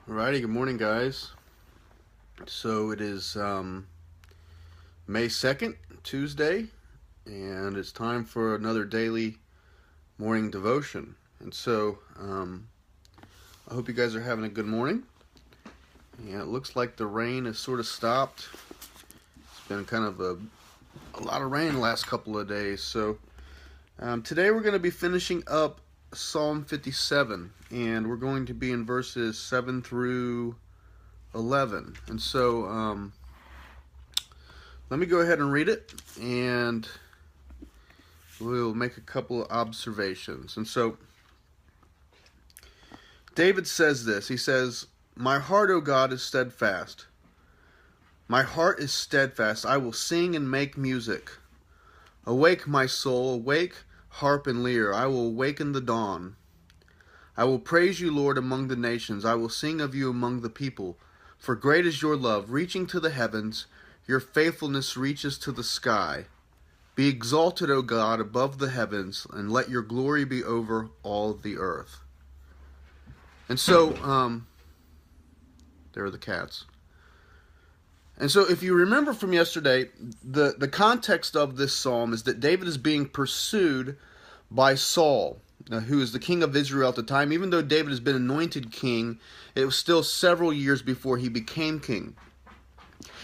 Alrighty, good morning, guys. So it is May 2nd, Tuesday, and it's time for another daily morning devotion. And so I hope you guys are having a good morning. And it looks like the rain has sort of stopped. It's been kind of a lot of rain the last couple of days. So today we're going to be finishing up Psalm 57, and we're going to be in verses 7 through 11. And so let me go ahead and read it, and we'll make a couple of observations. And so David says this. He says, "My heart, O God, is steadfast. My heart is steadfast. I will sing and make music. Awake, my soul, awake, harp and lyre. I will awaken the dawn. I will praise you, Lord, among the nations. I will sing of you among the people. For great is your love, reaching to the heavens. Your faithfulness reaches to the sky. Be exalted, O God, above the heavens, and let your glory be over all the earth." And so, there are the cats. And so if you remember from yesterday, the context of this psalm is that David is being pursued by Saul, who is the king of Israel at the time. Even though David has been anointed king, it was still several years before he became king.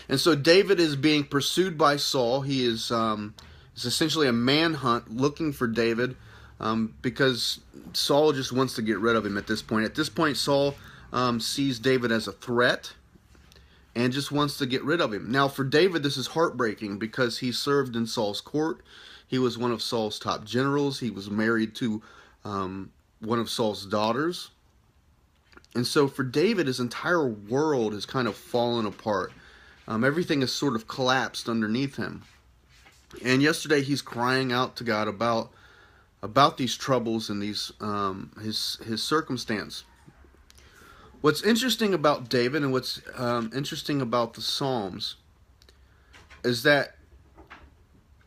And so David is being pursued by Saul. He is it's essentially a manhunt looking for David because Saul just wants to get rid of him at this point. At this point, Saul sees David as a threat and just wants to get rid of him. Now, for David, this is heartbreaking because he served in Saul's court. He was one of Saul's top generals. He was married to one of Saul's daughters. And so for David, his entire world has kind of fallen apart. Everything has sort of collapsed underneath him. And yesterday, he's crying out to God about these troubles and these his circumstance. What's interesting about David and what's interesting about the Psalms is that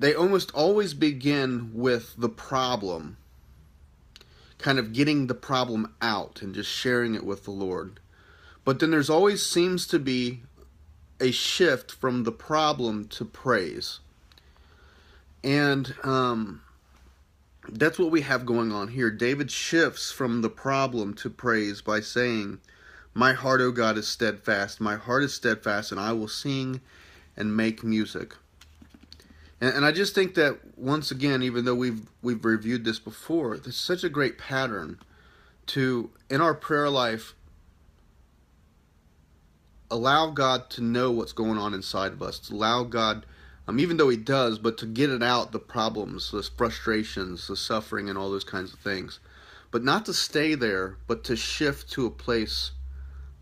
they almost always begin with the problem, kind of getting the problem out and just sharing it with the Lord. But then there's always seems to be a shift from the problem to praise. And that's what we have going on here. David shifts from the problem to praise by saying, "My heart, O God, is steadfast. My heart is steadfast, and I will sing and make music." And I just think that, once again, even though we've reviewed this before, there's such a great pattern to, in our prayer life, allow God to know what's going on inside of us, to allow God, even though He does, but to get it out, the problems, the frustrations, the suffering, and all those kinds of things. But not to stay there, but to shift to a place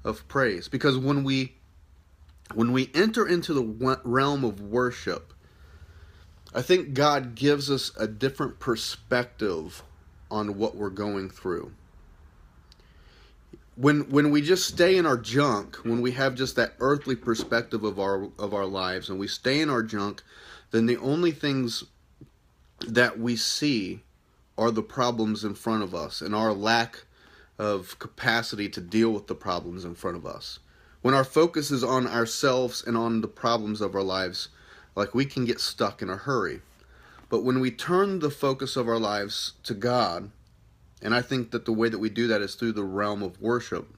of praise. Because when we enter into the realm of worship, I think God gives us a different perspective on what we're going through. When we just stay in our junk, when we have just that earthly perspective of our lives, and we stay in our junk, then the only things that we see are the problems in front of us and our lack of capacity to deal with the problems in front of us. When our focus is on ourselves and on the problems of our lives, like, we can get stuck in a hurry. But when we turn the focus of our lives to God, and I think that the way that we do that is through the realm of worship,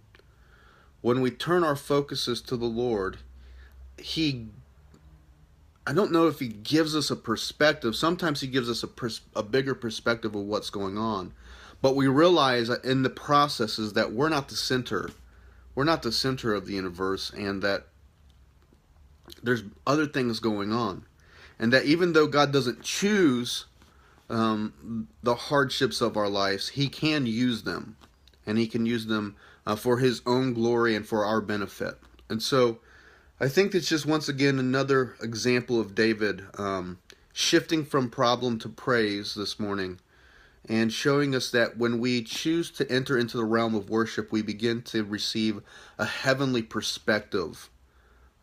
when we turn our focuses to the Lord, I don't know if He gives us a perspective. Sometimes He gives us a bigger perspective of what's going on. But we realize in the processes that we're not the center. We're not the center of the universe, and that there's other things going on. And that even though God doesn't choose the hardships of our lives, He can use them. And He can use them for His own glory and for our benefit. And so I think that's just, once again, another example of David shifting from problem to praise this morning, and showing us that when we choose to enter into the realm of worship, we begin to receive a heavenly perspective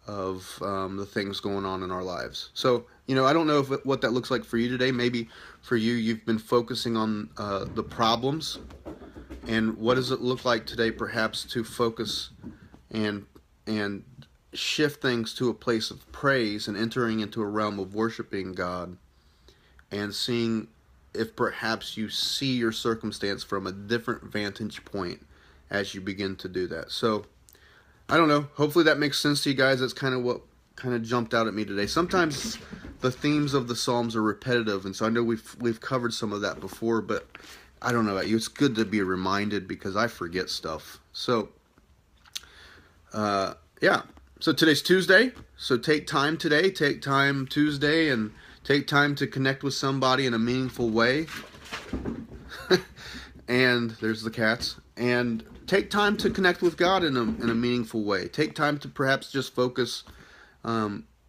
of the things going on in our lives. So, I don't know what that looks like for you today. Maybe for you, you've been focusing on the problems. And what does it look like today, perhaps, to focus and and shift things to a place of praise and entering into a realm of worshiping God and seeing if perhaps you see your circumstance from a different vantage point as you begin to do that. So, I don't know. Hopefully that makes sense to you guys. That's kind of what kind of jumped out at me today. Sometimes the themes of the Psalms are repetitive, and so I know we've covered some of that before, but I don't know about you. It's good to be reminded because I forget stuff. So, yeah. So today's Tuesday. So take time today. Take time Tuesday and take time to connect with somebody in a meaningful way. And there's the cats. And take time to connect with God in a meaningful way. Take time to perhaps just focus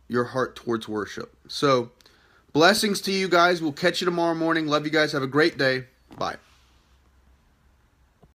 your heart towards worship. So blessings to you guys. We'll catch you tomorrow morning. Love you guys. Have a great day. Bye.